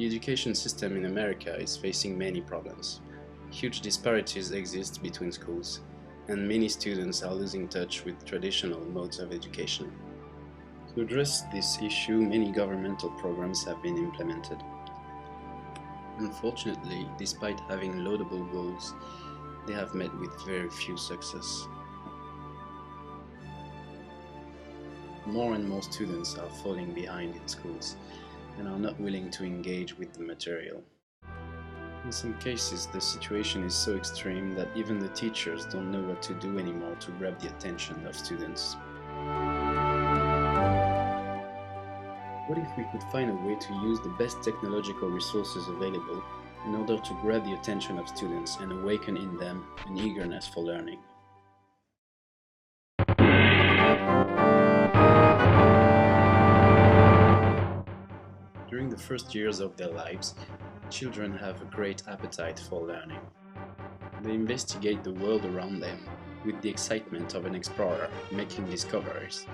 The education system in America is facing many problems. Huge disparities exist between schools, and many students are losing touch with traditional modes of education. To address this issue, many governmental programs have been implemented. Unfortunately, despite having laudable goals, they have met with very few success. More and more students are falling behind in schools and are not willing to engage with the material. In some cases, the situation is so extreme that even the teachers don't know what to do anymore to grab the attention of students. What if we could find a way to use the best technological resources available in order to grab the attention of students and awaken in them an eagerness for learning? During the first years of their lives, children have a great appetite for learning. They investigate the world around them with the excitement of an explorer making discoveries.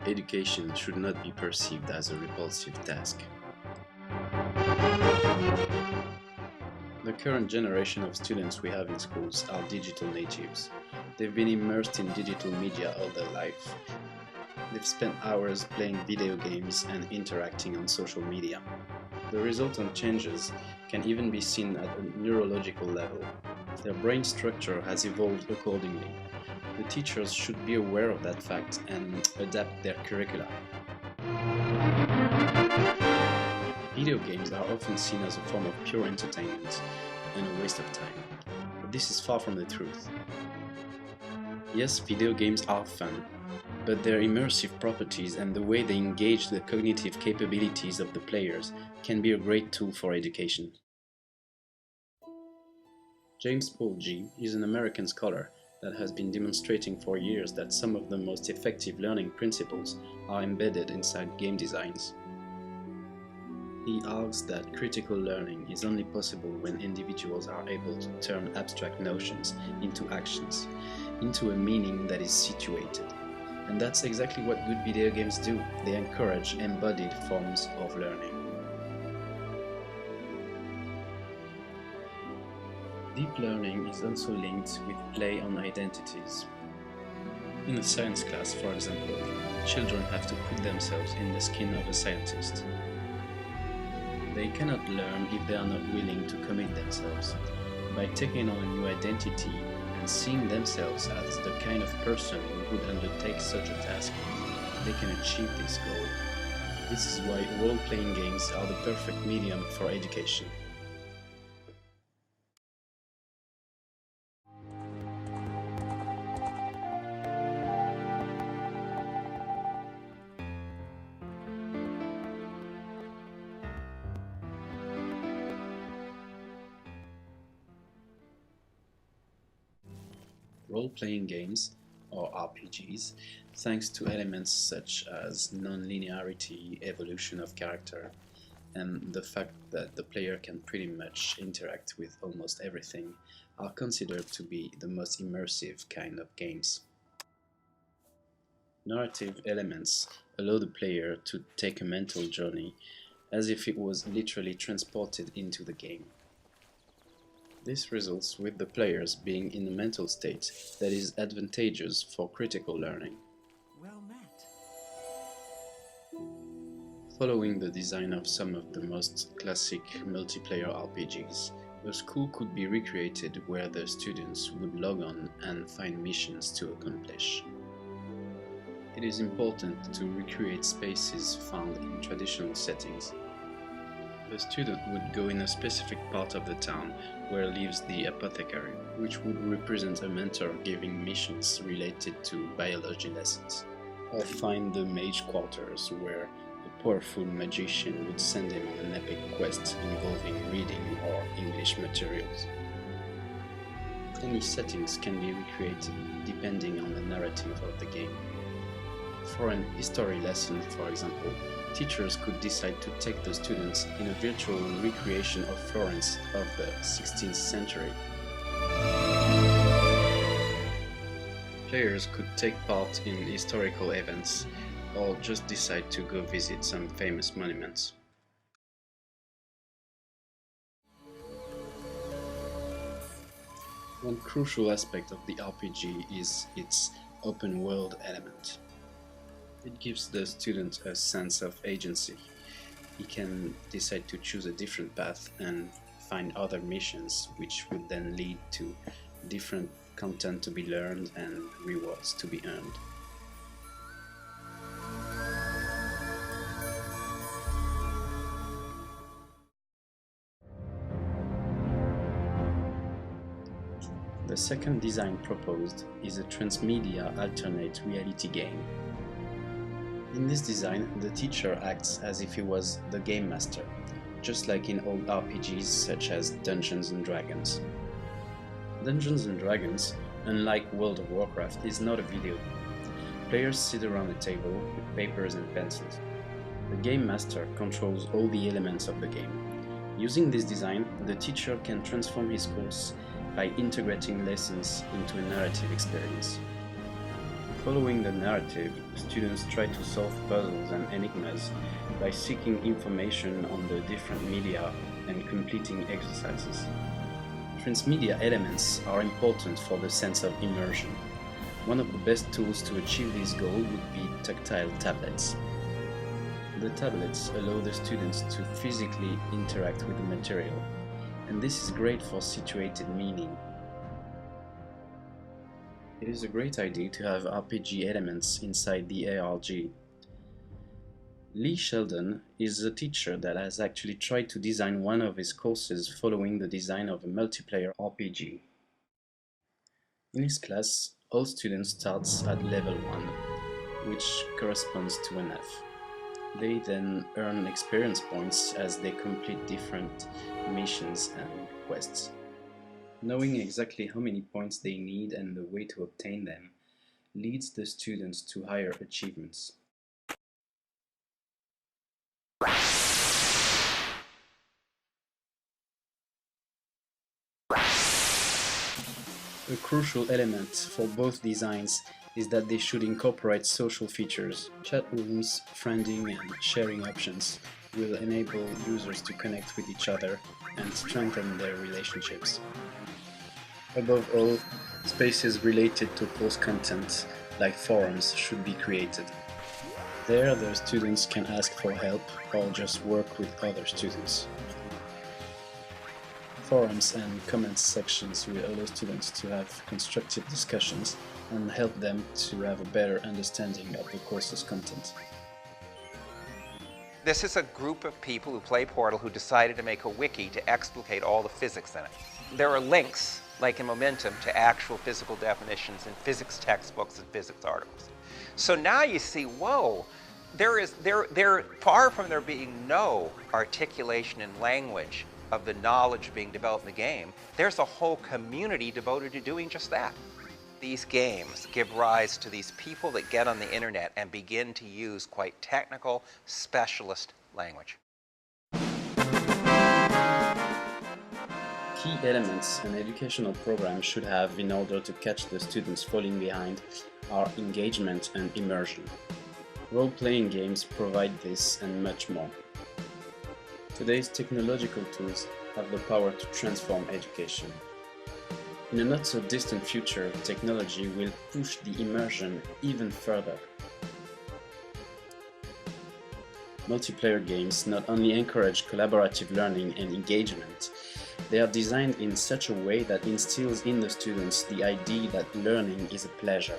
Education should not be perceived as a repulsive task. The current generation of students we have in schools are digital natives. They've been immersed in digital media all their life. They've spent hours playing video games and interacting on social media. The resultant changes can even be seen at a neurological level. Their brain structure has evolved accordingly. The teachers should be aware of that fact and adapt their curricula. Video games are often seen as a form of pure entertainment and a waste of time, but this is far from the truth. Yes, video games are fun, but their immersive properties and the way they engage the cognitive capabilities of the players can be a great tool for education. James Paul G. is an American scholar that has been demonstrating for years that some of the most effective learning principles are embedded inside game designs. He argues that critical learning is only possible when individuals are able to turn abstract notions into actions, into a meaning that is situated. And that's exactly what good video games do. They encourage embodied forms of learning. Deep learning is also linked with play on identities. In a science class, for example, children have to put themselves in the skin of a scientist. They cannot learn if they are not willing to commit themselves. By taking on a new identity and seeing themselves as the kind of person who would undertake such a task, they can achieve this goal. This is why role-playing games are the perfect medium for education. Role-playing games, or RPGs, thanks to elements such as non-linearity, evolution of character, and the fact that the player can pretty much interact with almost everything, are considered to be the most immersive kind of games. Narrative elements allow the player to take a mental journey as if it was literally transported into the game. This results with the players being in a mental state that is advantageous for critical learning. Well met. Following the design of some of the most classic multiplayer RPGs, a school could be recreated where the students would log on and find missions to accomplish. It is important to recreate spaces found in traditional settings. The student would go in a specific part of the town where lives the apothecary, which would represent a mentor giving missions related to biology lessons, or find the mage quarters where a powerful magician would send him on an epic quest involving reading or English materials. Any settings can be recreated depending on the narrative of the game. For an history lesson, for example, teachers could decide to take the students in a virtual recreation of Florence of the 16th century. Players could take part in historical events or just decide to go visit some famous monuments. One crucial aspect of the RPG is its open world element. It gives the student a sense of agency. He can decide to choose a different path and find other missions, which would then lead to different content to be learned and rewards to be earned. The second design proposed is a transmedia alternate reality game. In this design, the teacher acts as if he was the game master, just like in old RPGs such as Dungeons & Dragons. Dungeons & Dragons, unlike World of Warcraft, is not a video game. Players sit around a table with papers and pencils. The game master controls all the elements of the game. Using this design, the teacher can transform his course by integrating lessons into a narrative experience. Following the narrative, students try to solve puzzles and enigmas by seeking information on the different media and completing exercises. Transmedia elements are important for the sense of immersion. One of the best tools to achieve this goal would be tactile tablets. The tablets allow the students to physically interact with the material, and this is great for situated meaning. It is a great idea to have RPG elements inside the ARG. Lee Sheldon is a teacher that has actually tried to design one of his courses following the design of a multiplayer RPG. In his class, all students start at level 1, which corresponds to an F. They then earn experience points as they complete different missions and quests. Knowing exactly how many points they need and the way to obtain them leads the students to higher achievements. A crucial element for both designs is that they should incorporate social features. Chat rooms, friending and sharing options will enable users to connect with each other and strengthen their relationships. Above all, spaces related to course content, like forums, should be created. There, the students can ask for help or just work with other students. Forums and comments sections will allow students to have constructive discussions and help them to have a better understanding of the course's content. This is a group of people who play Portal who decided to make a wiki to explicate all the physics in it. There are links, like in Momentum, to actual physical definitions in physics textbooks and physics articles. So now you see, whoa, there far from there being no articulation in language of the knowledge being developed in the game, there's a whole community devoted to doing just that. These games give rise to these people that get on the internet and begin to use quite technical, specialist language. Key elements an educational program should have in order to catch the students falling behind are engagement and immersion. Role-playing games provide this and much more. Today's technological tools have the power to transform education. In a not-so-distant future, technology will push the immersion even further. Multiplayer games not only encourage collaborative learning and engagement, they are designed in such a way that instills in the students the idea that learning is a pleasure.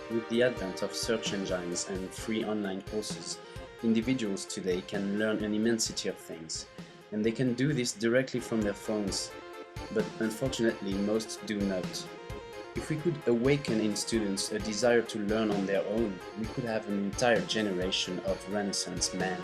With the advent of search engines and free online courses, individuals today can learn an immensity of things, and they can do this directly from their phones, but unfortunately most do not. If we could awaken in students a desire to learn on their own, we could have an entire generation of Renaissance men.